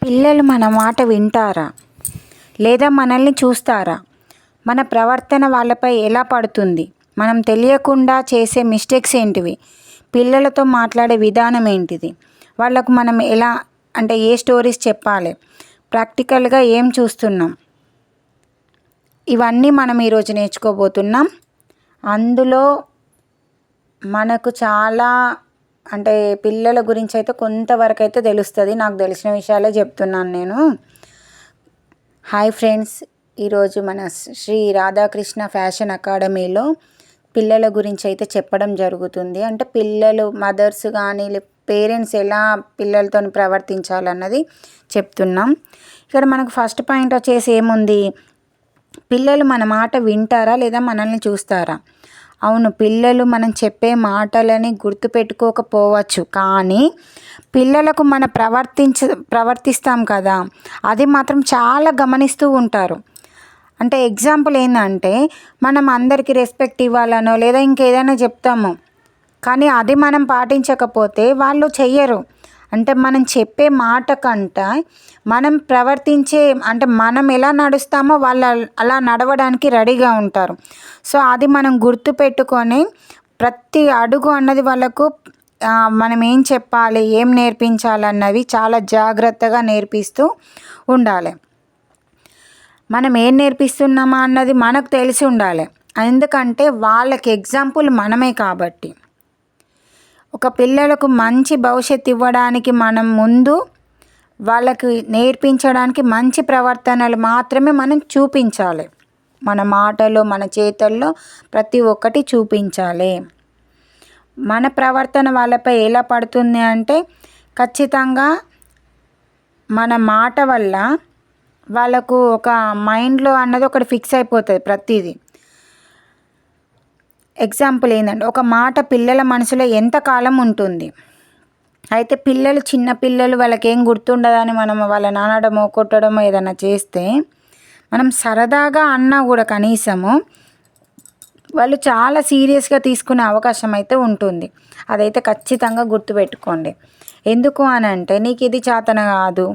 పిల్లలు మన మాట వింటారా? లేదా మనల్ని చూస్తారా? మన ప్రవర్తన వాళ్ళపై ఎలా పడుతుంది? మనం తెలియకుండా చేసే మిస్టేక్స్ ఏంటివి? పిల్లలతో మాట్లాడే విధానం ఏంటిది? వాళ్ళకు మనం ఎలా ఏ స్టోరీస్ చెప్పాలి? ప్రాక్టికల్గా ఏం చూస్తున్నాం? ఇవన్నీ మనం ఈరోజు నేర్చుకోబోతున్నాం. అందులో మనకు చాలా పిల్లల గురించి అయితే కొంతవరకు అయితే తెలుస్తుంది. నాకు తెలిసిన విషయాలే చెప్తున్నాను నేను. హాయ్ ఫ్రెండ్స్, ఈరోజు మన శ్రీ రాధాకృష్ణ ఫ్యాషన్ అకాడమీలో పిల్లల గురించి అయితే చెప్పడం జరుగుతుంది. పిల్లలు మదర్స్ కానీ పేరెంట్స్ ఎలా పిల్లలతో ప్రవర్తించాలన్నది చెప్తున్నాం. ఇక్కడ మనకు ఫస్ట్ పాయింట్ వచ్చేసి ఏముంది? పిల్లలు మన మాట వింటారా లేదా మనల్ని చూస్తారా? అవును, పిల్లలు మనం చెప్పే మాటలని గుర్తుపెట్టుకోకపోవచ్చు, కానీ పిల్లలకు మనం ప్రవర్తిస్తాం కదా, అది మాత్రం చాలా గమనిస్తూ ఉంటారు. ఎగ్జాంపుల్ ఏంటంటే, మనం అందరికీ రెస్పెక్ట్ ఇవ్వాలనో లేదా ఇంకేదైనా చెప్తాము, కానీ అది మనం పాటించకపోతే వాళ్ళు చెయ్యరు. మనం చెప్పే మాట కంటే మనం ప్రవర్తించే మనం ఎలా నడుస్తామో వాళ్ళు అలా నడవడానికి రెడీగా ఉంటారు. సో అది మనం గుర్తుపెట్టుకొని ప్రతి అడుగు అన్నది వాళ్ళకు మనం ఏం చెప్పాలి, ఏం నేర్పించాలన్నవి చాలా జాగ్రత్తగా నేర్పిస్తూ ఉండాలి. మనం ఏం నేర్పిస్తున్నామా అన్నది మనకు తెలిసి ఉండాలి. ఎందుకంటే వాళ్ళకి ఎగ్జాంపుల్ మనమే కాబట్టి. ఒక పిల్లలకు మంచి భవిష్యత్తు ఇవ్వడానికి మనం ముందు వాళ్ళకి నేర్పించడానికి మంచి ప్రవర్తనలు మాత్రమే మనం చూపించాలి. మన మాటలో మన చేతల్లో ప్రతి ఒక్కటి చూపించాలి. మన ప్రవర్తన వాళ్ళపై ఎలా పడుతుంది ఖచ్చితంగా మన మాట వల్ల వాళ్ళకు ఒక మైండ్లో అన్నది ఒకటి ఫిక్స్ అయిపోతుంది ప్రతిదీ. ఎగ్జాంపుల్ ఏంటంటే, ఒక మాట పిల్లల మనసులో ఎంతకాలం ఉంటుంది. అయితే చిన్న పిల్లలు వాళ్ళకి ఏం గుర్తుండదని మనం వాళ్ళని అనడమో కొట్టడమో ఏదైనా చేస్తే, మనం సరదాగా అన్నా కూడా కనీసము వాళ్ళు చాలా సీరియస్గా తీసుకునే అవకాశం అయితే ఉంటుంది. అదైతే ఖచ్చితంగా గుర్తుపెట్టుకోండి. ఎందుకు నీకు ఇది చేతన కాదు,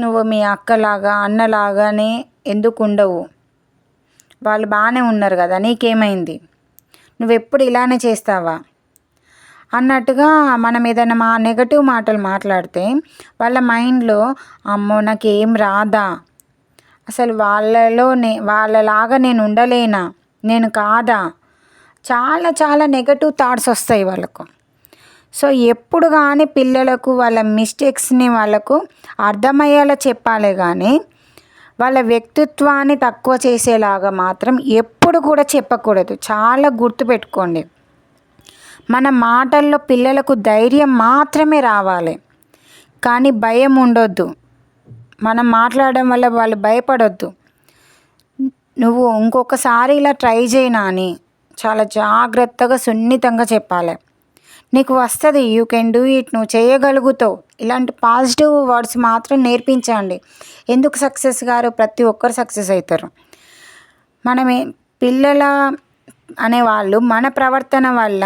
నువ్వు మీ అక్కలాగా అన్నలాగానే ఎందుకు ఉండవు, వాళ్ళు బాగానే ఉన్నారు కదా, నీకేమైంది, నువ్వెప్పుడు ఇలానే చేస్తావా అన్నట్టుగా మనం ఏదైనా నెగటివ్ మాటలు మాట్లాడితే వాళ్ళ మైండ్లో అమ్మో నాకేం రాదా, అసలు వాళ్ళలాగా నేను ఉండలేనా, నేను కాదా, చాలా చాలా నెగటివ్ థాట్స్ వస్తాయి వాళ్ళకు. సో ఎప్పుడు కానీ పిల్లలకు వాళ్ళ మిస్టేక్స్ని వాళ్ళకు అర్థమయ్యేలా చెప్పాలి, కానీ వాళ్ళ వ్యక్తిత్వాన్ని తక్కువ చేసేలాగా మాత్రం ఎప్పుడు కూడా చెప్పకూడదు. చాలా గుర్తుపెట్టుకోండి. మన మాటల్లో పిల్లలకు ధైర్యం మాత్రమే రావాలి, కానీ భయం ఉండొద్దు. మనం మాట్లాడడం వల్ల వాళ్ళు భయపడొద్దు. నువ్వు ఇంకొకసారి ఇలా ట్రై చేయనా అని చాలా జాగ్రత్తగా సున్నితంగా చెప్పాలి. నీకు వస్తుంది, యూ కెన్ డూ ఇట్, నువ్వు చేయగలుగుతావు, ఇలాంటి పాజిటివ్ వర్డ్స్ మాత్రం నేర్పించండి. ఎందుకు సక్సెస్ గారు? ప్రతి ఒక్కరు సక్సెస్ అవుతారు. పిల్లల అనేవాళ్ళు మన ప్రవర్తన వల్ల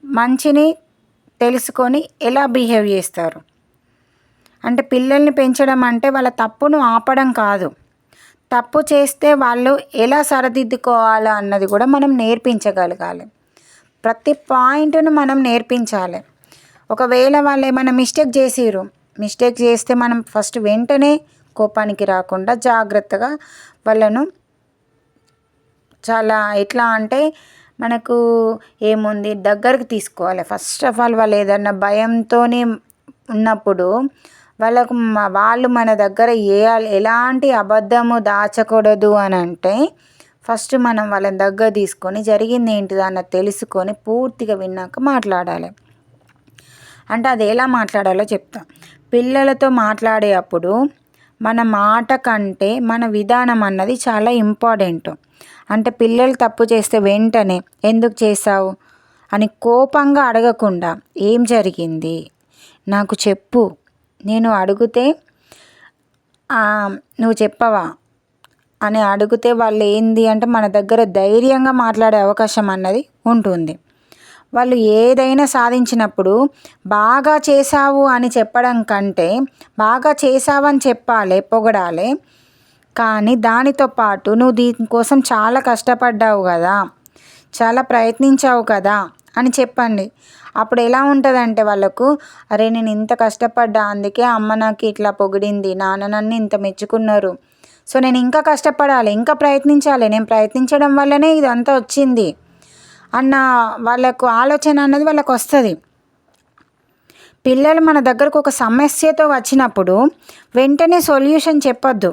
మంచిని తెలుసుకొని ఎలా బిహేవ్ చేస్తారు. పిల్లల్ని పెంచడం వాళ్ళ తప్పును ఆపడం కాదు, తప్పు చేస్తే వాళ్ళు ఎలా సరిదిద్దుకోవాలో అన్నది కూడా మనం నేర్పించగలగాలి. ప్రతి పాయింట్ను మనం నేర్పించాలి. ఒకవేళ వాళ్ళు ఏమైనా మిస్టేక్ చేస్తే మనం ఫస్ట్ వెంటనే కోపానికి రాకుండా జాగ్రత్తగా వాళ్ళను చాలా మనకు ఏముంది దగ్గరకు తీసుకోవాలి. ఫస్ట్ ఆఫ్ ఆల్ వాళ్ళు ఏదన్నా భయంతో ఉన్నప్పుడు వాళ్ళు మన దగ్గర ఎలాంటి అబద్ధము దాచకూడదు ఫస్ట్ మనం వాళ్ళని దగ్గర తీసుకొని జరిగింది ఏంటిదో అన్నది తెలుసుకొని పూర్తిగా విన్నాక మాట్లాడాలి. అది ఎలా మాట్లాడాలో చెప్తా. పిల్లలతో మాట్లాడే అప్పుడు మన మాట కంటే మన విధానం అన్నది చాలా ఇంపార్టెంట్. పిల్లలు తప్పు చేస్తే వెంటనే ఎందుకు చేసావు అని కోపంగా అడగకుండా, ఏం జరిగింది నాకు చెప్పు, నేను అడిగితే నువ్వు చెప్పవా అని అడిగితే వాళ్ళు ఏంది మన దగ్గర ధైర్యంగా మాట్లాడే అవకాశం అన్నది ఉంటుంది. వాళ్ళు ఏదైనా సాధించినప్పుడు బాగా చేశావు అని చెప్పడం కంటే బాగా చేశావని చెప్పాలి, పొగడాలి. కానీ దానితో పాటు నువ్వు దీనికోసం చాలా కష్టపడ్డావు కదా, చాలా ప్రయత్నించావు కదా అని చెప్పండి. అప్పుడు ఎలా ఉంటుందంటే వాళ్ళకు, అరే నేను ఇంత కష్టపడ్డా, అందుకే అమ్మ నాకు ఇట్లా పొగిడింది, నాన్న నన్ను ఇంత మెచ్చుకున్నారు, సో నేను ఇంకా కష్టపడాలి, ఇంకా ప్రయత్నించాలి, నేను ప్రయత్నించడం వల్లనే ఇదంతా వచ్చింది అన్న వాళ్ళకు ఆలోచన అన్నది వాళ్ళకు వస్తుంది. పిల్లలు మన దగ్గరకు ఒక సమస్యతో వచ్చినప్పుడు వెంటనే సొల్యూషన్ చెప్పొద్దు.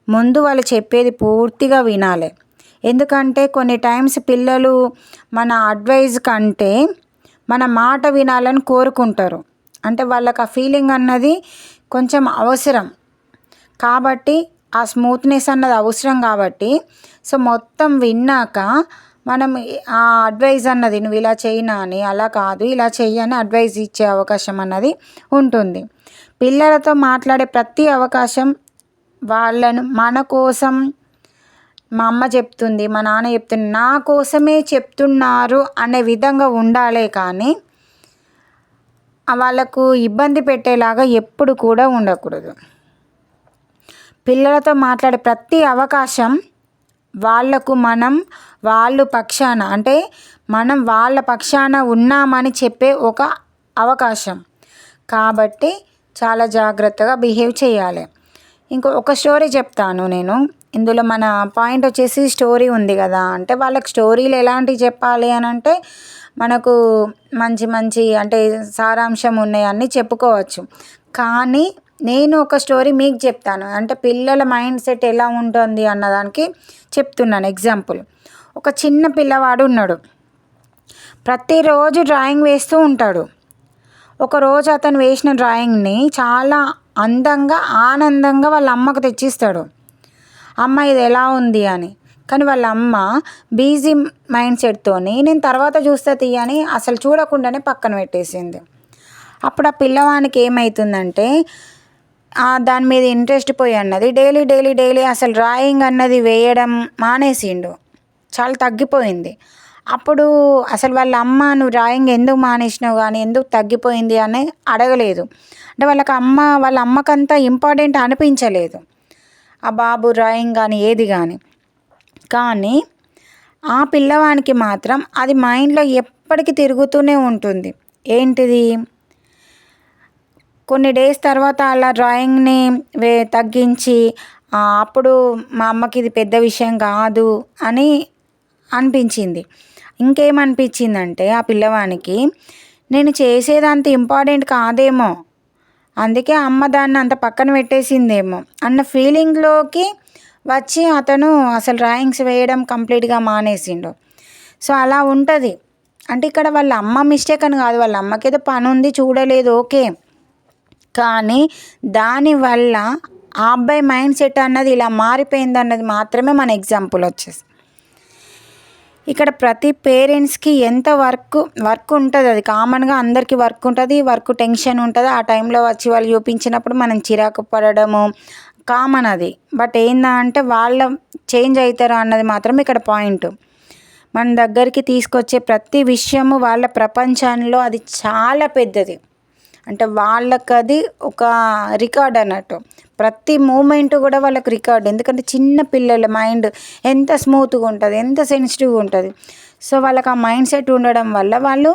ముందు వాళ్ళు చెప్పేది పూర్తిగా వినాలి. ఎందుకంటే కొన్ని టైమ్స్ పిల్లలు మన అడ్వైజ్ కంటే మన మాట వినాలని కోరుకుంటారు. అంటే వాళ్ళకి ఆ ఫీలింగ్ అన్నది కొంచెం అవసరం కాబట్టి, ఆ స్మూత్నెస్ అన్నది అవసరం కాబట్టి, సో మొత్తం విన్నాక మనం ఆ అడ్వైజ్ అన్నది నువ్వు ఇలా చేయనా అని, అలా కాదు ఇలా చెయ్యని అడ్వైజ్ ఇచ్చే అవకాశం అన్నది ఉంటుంది. పిల్లలతో మాట్లాడే ప్రతి అవకాశం వాళ్ళను మన కోసం, మా అమ్మ చెప్తుంది, మా నాన్న చెప్తుంది, నా కోసమే చెప్తున్నారు అనే విధంగా ఉండాలే కానీ వాళ్ళకు ఇబ్బంది పెట్టేలాగా ఎప్పుడు కూడా ఉండకూడదు. పిల్లలతో మాట్లాడే ప్రతి అవకాశం వాళ్లకు వాళ్ళు పక్షాన, అంటే మనం వాళ్ళ పక్షాన ఉన్నామని చెప్పే ఒక అవకాశం. కాబట్టి చాలా జాగ్రత్తగా బిహేవ్ చేయాలి. ఒక స్టోరీ చెప్తాను నేను. ఇందులో మన పాయింట్ వచ్చేసి స్టోరీ ఉంది కదా, అంటే వాళ్ళకి స్టోరీలు ఎలాంటివి చెప్పాలి అని అంటే మనకు మంచి మంచి అంటే సారాంశం ఉన్నాయన్నీ చెప్పుకోవచ్చు. కానీ నేను ఒక స్టోరీ మీకు చెప్తాను, అంటే పిల్లల మైండ్ సెట్ ఎలా ఉంటుంది అన్నదానికి చెప్తున్నాను ఎగ్జాంపుల్. ఒక చిన్న పిల్లవాడు ఉన్నాడు, ప్రతిరోజు డ్రాయింగ్ వేస్తూ ఉంటాడు. ఒకరోజు అతను వేసిన డ్రాయింగ్ని చాలా అందంగా ఆనందంగా వాళ్ళ అమ్మకు తెచ్చిస్తాడు. అమ్మ ఇది ఎలా ఉంది అని. కానీ వాళ్ళ అమ్మ బిజీ మైండ్ సెట్తోని నేను తర్వాత చూస్తా తీయని అసలు చూడకుండానే పక్కన పెట్టేసింది. అప్పుడు ఆ పిల్లవానికి ఏమవుతుందంటే దాని మీద ఇంట్రెస్ట్ పోయి అన్నది డైలీ అసలు డ్రాయింగ్ అన్నది వేయడం మానేసిండు, చాలా తగ్గిపోయింది. అప్పుడు అసలు వాళ్ళ అమ్మ నువ్వు డ్రాయింగ్ ఎందుకు మానేసినావు కానీ ఎందుకు తగ్గిపోయింది అని అడగలేదు. అంటే వాళ్ళ అమ్మకంతా ఇంపార్టెంట్ అనిపించలేదు ఆ బాబు డ్రాయింగ్ కానీ ఏది కానీ ఆ పిల్లవానికి మాత్రం అది మైండ్లో ఎప్పటికీ తిరుగుతూనే ఉంటుంది. ఏంటిది, కొన్ని డేస్ తర్వాత అలా డ్రాయింగ్ని తగ్గించి అప్పుడు మా అమ్మకి ఇది పెద్ద విషయం కాదు అని అనిపించింది. ఇంకేమనిపించిందంటే ఆ పిల్లవానికి నేను చేసేదంత ఇంపార్టెంట్ కాదేమో, అందుకే అమ్మ దాన్ని అంత పక్కన పెట్టేసిందేమో అన్న ఫీలింగ్లోకి వచ్చి అతను అసలు డ్రాయింగ్స్ వేయడం కంప్లీట్గా మానేసిండు. సో అలా ఉంటుంది. అంటే ఇక్కడ వాళ్ళ అమ్మ మిస్టేక్ అని కాదు, వాళ్ళ అమ్మకి ఏదో పని ఉంది చూడలేదు ఓకే, కానీ దానివల్ల ఆ అబ్బాయి మైండ్ సెట్ అన్నది ఇలా మారిపోయింది అన్నది మాత్రమే మన ఎగ్జాంపుల్ వచ్చేసి. ఇక్కడ ప్రతి పేరెంట్స్కి ఎంత వర్క్ ఉంటుంది, అది కామన్గా అందరికీ వర్క్ ఉంటుంది, వర్క్ టెన్షన్ ఉంటుంది. ఆ టైంలో వచ్చి వాళ్ళు చూపించినప్పుడు మనం చిరాకు పడడము కామన్ అది. బట్ ఏందంటే వాళ్ళ చేంజ్ అవుతారు అన్నది మాత్రం ఇక్కడ పాయింట్. మన దగ్గరికి తీసుకొచ్చే ప్రతి విషయము వాళ్ళ ప్రపంచంలో అది చాలా పెద్దది. అంటే వాళ్ళకి అది ఒక రికార్డ్ అన్నట్టు, ప్రతి మూమెంట్ కూడా వాళ్ళకి రికార్డ్. ఎందుకంటే చిన్న పిల్లల మైండ్ ఎంత స్మూత్గా ఉంటుంది, ఎంత సెన్సిటివ్గా ఉంటుంది. సో వాళ్ళకి ఆ మైండ్ సెట్ ఉండడం వల్ల వాళ్ళు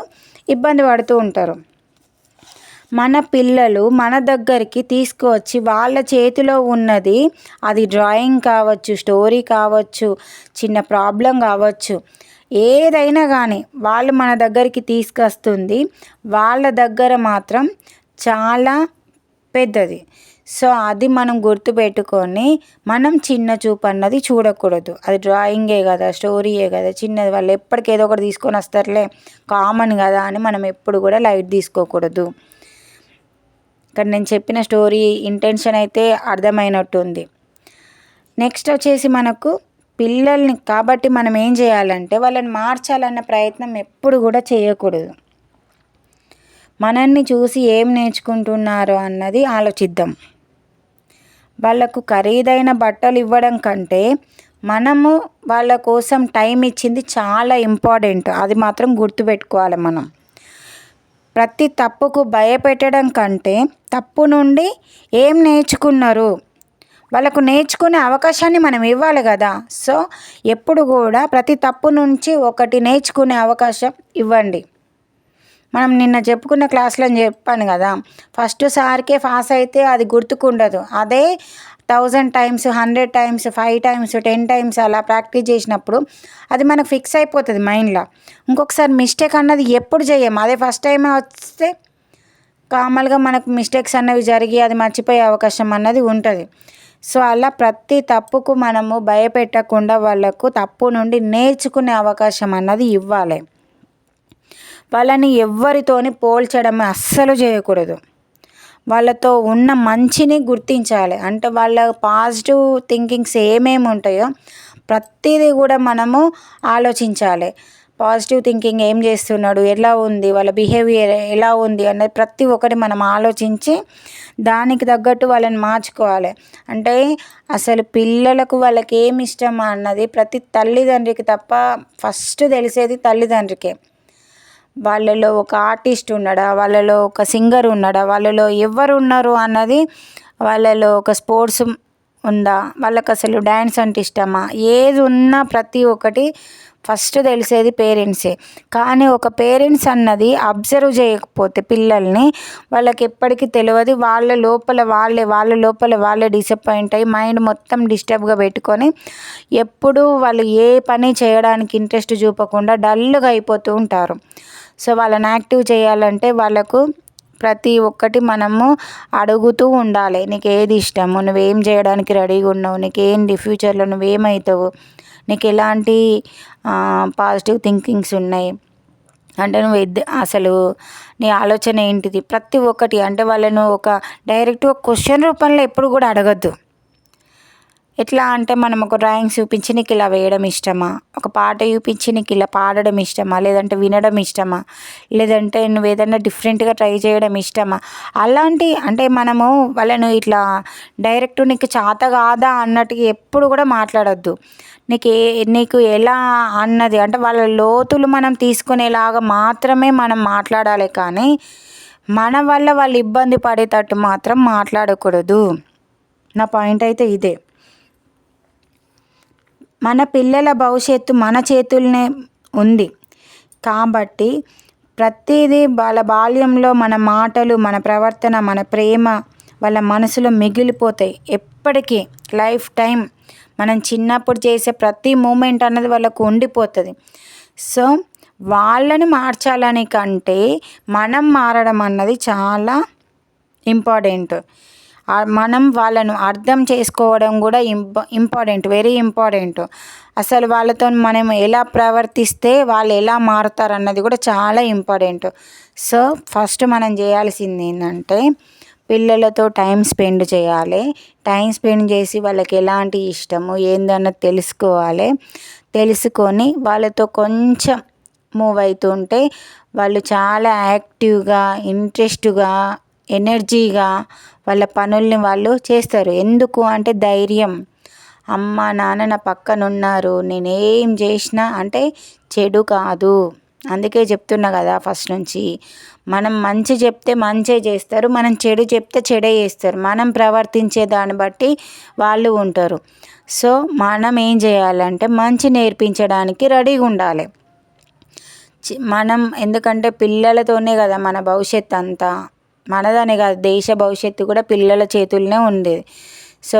ఇబ్బంది పడుతూ ఉంటారు. మన పిల్లలు మన దగ్గరికి తీసుకువచ్చి వాళ్ళ చేతిలో ఉన్నది, అది డ్రాయింగ్ కావచ్చు, స్టోరీ కావచ్చు, చిన్న ప్రాబ్లం కావచ్చు, ఏదైనా కానీ వాళ్ళు మన దగ్గరికి తీసుకొస్తుంది వాళ్ళ దగ్గర మాత్రం చాలా పెద్దది. సో అది మనం గుర్తుపెట్టుకొని మనం చిన్న చూపు అన్నది చూడకూడదు. అది డ్రాయింగే కదా, స్టోరీయే కదా, చిన్నది, వాళ్ళు ఎప్పటికి ఏదో ఒకటి తీసుకొని వస్తారులే, కామన్ కదా అని మనం ఎప్పుడు కూడా లైట్ తీసుకోకూడదు. కానీ నేను చెప్పిన స్టోరీ ఇంటెన్షన్ అయితే అర్థమైనట్టుంది. నెక్స్ట్ వచ్చేసి మనకు పిల్లల్ని కాబట్టి మనం ఏం చేయాలంటే వాళ్ళని మార్చాలన్న ప్రయత్నం ఎప్పుడు కూడా చేయకూడదు. మనల్ని చూసి ఏం నేర్చుకుంటున్నారో అన్నది ఆలోచిద్దాం. వాళ్ళకు ఖరీదైన బట్టలు ఇవ్వడం కంటే మనము వాళ్ళ కోసం టైం ఇచ్చింది చాలా ఇంపార్టెంట్. అది మాత్రం గుర్తుపెట్టుకోవాలి మనం. ప్రతి తప్పుకు భయపెట్టడం కంటే తప్పు నుండి ఏం నేర్చుకున్నారు, వాళ్ళకు నేర్చుకునే అవకాశాన్ని మనం ఇవ్వాలి కదా. సో ఎప్పుడు కూడా ప్రతి తప్పు నుంచి ఒకటి నేర్చుకునే అవకాశం ఇవ్వండి. మనం నిన్న చెప్పుకున్న క్లాస్లో చెప్పాను కదా, ఫస్ట్ సార్కే పాస్ అయితే అది గుర్తుకుండదు. అదే 1000 టైమ్స్, 100 టైమ్స్, 5 టైమ్స్, 10 టైమ్స్ అలా ప్రాక్టీస్ చేసినప్పుడు అది మనకు ఫిక్స్ అయిపోతుంది మైండ్లో. ఇంకొకసారి మిస్టేక్ అన్నది ఎప్పుడు చేయము. అదే ఫస్ట్ టైం వస్తే కామన్గా మనకు మిస్టేక్స్ అన్నవి జరిగి అది మర్చిపోయే అవకాశం అన్నది ఉంటుంది. సో అలా ప్రతి తప్పుకు మనము భయపెట్టకుండా వాళ్ళకు తప్పు నుండి నేర్చుకునే అవకాశం అన్నది ఇవ్వాలి. వాళ్ళని ఎవ్వరితోని పోల్చడం అస్సలు చేయకూడదు. వాళ్ళతో ఉన్న మంచిని గుర్తించాలి. అంటే వాళ్ళ పాజిటివ్ థింకింగ్స్ ఏమేమి ఉంటాయో ప్రతిదీ కూడా మనము ఆలోచించాలి. పాజిటివ్ థింకింగ్ ఏం చేస్తున్నాడు, ఎలా ఉంది, వాళ్ళ బిహేవియర్ ఎలా ఉంది అన్నది ప్రతి ఒక్కటి మనం ఆలోచించి దానికి తగ్గట్టు వాళ్ళని మార్చుకోవాలి. అంటే అసలు పిల్లలకు వాళ్ళకి ఏమి ఇష్టం అన్నది ప్రతి తల్లిదండ్రికి తప్ప ఫస్ట్ తెలిసేది తల్లిదండ్రికే. వాళ్ళలో ఒక ఆర్టిస్ట్ ఉన్నాడా, వాళ్ళలో ఒక సింగర్ ఉన్నాడా, వాళ్ళలో ఎవరు ఉన్నారు అన్నది, వాళ్ళలో ఒక స్పోర్ట్స్ ఉందా, వాళ్ళకి అసలు డ్యాన్స్ అంటే ఇష్టమా, ఏది ఉన్నా ప్రతి ఒక్కటి ఫస్ట్ తెలిసేది పేరెంట్సే. కానీ ఒక పేరెంట్స్ అన్నది అబ్జర్వ్ చేయకపోతే పిల్లల్ని వాళ్ళకి ఎప్పటికీ తెలియదు. వాళ్ళ లోపల వాళ్ళే డిసప్పాయింట్ అయ్యి మైండ్ మొత్తం డిస్టర్బ్గా పెట్టుకొని ఎప్పుడూ వాళ్ళు ఏ పని చేయడానికి ఇంట్రెస్ట్ చూపకుండా డల్గా అయిపోతూ ఉంటారు. సో వాళ్ళని యాక్టివ్ చేయాలంటే వాళ్ళకు ప్రతి ఒక్కటి మనము అడుగుతూ ఉండాలి. నీకు ఏది ఇష్టము, నువ్వేం చేయడానికి రెడీగా ఉన్నావు, నీకేంటి ఫ్యూచర్లో నువ్వేమవుతావు, నీకు ఎలాంటి పాజిటివ్ థింకింగ్స్ ఉన్నాయి, అంటే నువ్వు అసలు నీ ఆలోచన ఏంటిది, ప్రతి ఒక్కటి. అంటే వాళ్ళను ఒక డైరెక్ట్గా క్వశ్చన్ రూపంలో ఎప్పుడు కూడా అడగద్దు. ఎట్లా అంటే మనం ఒక డ్రాయింగ్ చూపించి నీకు ఇలా వేయడం ఇష్టమా, ఒక పాట చూపించి నీకు ఇలా పాడడం ఇష్టమా, లేదంటే వినడం ఇష్టమా, లేదంటే నువ్వు ఏదైనా డిఫరెంట్గా ట్రై చేయడం ఇష్టమా, అలాంటి అంటే మనము వాళ్ళను ఇట్లా డైరెక్ట్ నీకు చేత కాదా అన్నట్టుగా ఎప్పుడు కూడా మాట్లాడొద్దు. నీకు ఎలా అన్నది అంటే వాళ్ళ లోతులు మనం తీసుకునేలాగా మాత్రమే మనం మాట్లాడాలి. కానీ మన వల్ల వాళ్ళు ఇబ్బంది పడేటట్టు మాత్రం మాట్లాడకూడదు. నా పాయింట్ అయితే ఇదే. మన పిల్లల భవిష్యత్తు మన చేతుల్నే ఉంది కాబట్టి ప్రతిదీ వాళ్ళ బాల్యంలో మన మాటలు, మన ప్రవర్తన, మన ప్రేమ వాళ్ళ మనసులో మిగిలిపోతాయి ఎప్పటికీ. లైఫ్ టైం మనం చిన్నప్పుడు చేసే ప్రతి మూమెంట్ అన్నది వాళ్ళకు ఉండిపోతుంది. సో వాళ్ళని మార్చాలని కంటే మనం మారడం అన్నది చాలా ఇంపార్టెంట్. మనం వాళ్ళను అర్థం చేసుకోవడం కూడా ఇంపార్టెంట్, వెరీ ఇంపార్టెంట్. అసలు వాళ్ళతో మనం ఎలా ప్రవర్తిస్తే వాళ్ళు ఎలా మారుతారు అన్నది కూడా చాలా ఇంపార్టెంట్. సో ఫస్ట్ మనం చేయాల్సింది ఏంటంటే పిల్లలతో టైం స్పెండ్ చేయాలి. టైం స్పెండ్ చేసి వాళ్ళకి ఎలాంటి ఇష్టము ఏందన్నది తెలుసుకోవాలి. తెలుసుకొని వాళ్ళతో కొంచెం మూవ్ అవుతుంటే వాళ్ళు చాలా యాక్టివ్గా, ఇంట్రెస్ట్గా, ఎనర్జీగా వాళ్ళ పనుల్ని వాళ్ళు చేస్తారు. ఎందుకు అంటే ధైర్యం. అమ్మ నాన్న నా పక్కన ఉన్నారు, నేనేం చేసినా అంటే చెడు కాదు. అందుకే చెప్తున్నా కదా ఫస్ట్ నుంచి, మనం మంచి చెప్తే మంచే చేస్తారు, మనం చెడు చెప్తే చెడే చేస్తారు. మనం ప్రవర్తించే దాన్ని బట్టి వాళ్ళు ఉంటారు. సో మనం ఏం చేయాలంటే మంచి నేర్పించడానికి రెడీగా ఉండాలి మనం. ఎందుకంటే పిల్లలతోనే కదా మన భవిష్యత్తు అంతా. మనదనే కాదు, దేశ భవిష్యత్తు కూడా పిల్లల చేతుల్లోనే ఉంది. సో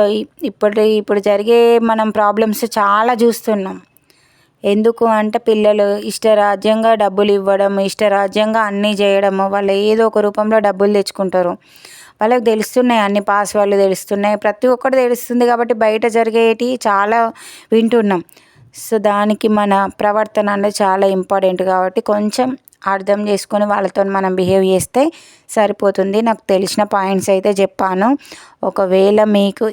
ఇప్పుడు జరిగే మనం ప్రాబ్లమ్స్ చాలా చూస్తున్నాం. ఎందుకు అంటే పిల్లలు ఇష్టరాజ్యంగా డబ్బులు ఇవ్వడం, ఇష్టరాజ్యంగా అన్నీ చేయడము, వాళ్ళు ఏదో ఒక రూపంలో డబ్బులు తెచ్చుకుంటారు. వాళ్ళకి తెలుస్తున్నాయి, అన్ని పాస్వర్డ్లు తెలుస్తున్నాయి, ప్రతి ఒక్కటి తెలుస్తుంది కాబట్టి బయట జరిగేటి చాలా వింటున్నాం. సో దానికి మన ప్రవర్తన అనేది చాలా ఇంపార్టెంట్ కాబట్టి కొంచెం అర్థం చేసుకొని వాళ్ళతో మనం బిహేవ్ చేస్తే సరిపోతుంది. నాకు తెలిసిన పాయింట్స్ అయితే చెప్పాను. ఒకవేళ మీకు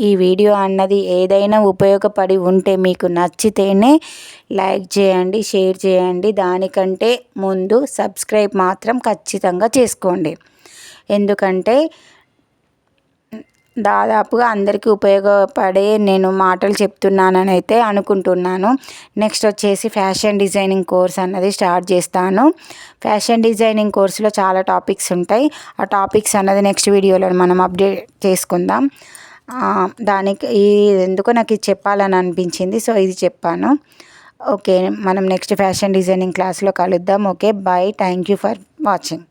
ఈ వీడియో అన్నది ఏదైనా ఉపయోగపడి ఉంటే మీకు నచ్చితేనే లైక్ చేయండి, షేర్ చేయండి. దానికంటే ముందు సబ్స్క్రైబ్ మాత్రం ఖచ్చితంగా చేసుకోండి. ఎందుకంటే దాదాపుగా అందరికీ ఉపయోగపడే నేను మాటలు చెప్తున్నానని అయితే అనుకుంటున్నాను. నెక్స్ట్ వచ్చేసి ఫ్యాషన్ డిజైనింగ్ కోర్స్ అన్నది స్టార్ట్ చేస్తాను. ఫ్యాషన్ డిజైనింగ్ కోర్సులో చాలా టాపిక్స్ ఉంటాయి. ఆ టాపిక్స్ అన్నది నెక్స్ట్ వీడియోలో మనం అప్డేట్ చేసుకుందాం. దానికి ఎందుకో నాకు ఇది చెప్పాలని అనిపించింది, సో ఇది చెప్పాను. ఓకే, మనం నెక్స్ట్ ఫ్యాషన్ డిజైనింగ్ క్లాస్లో కలుద్దాం. Okay, bye. Thank you for watching.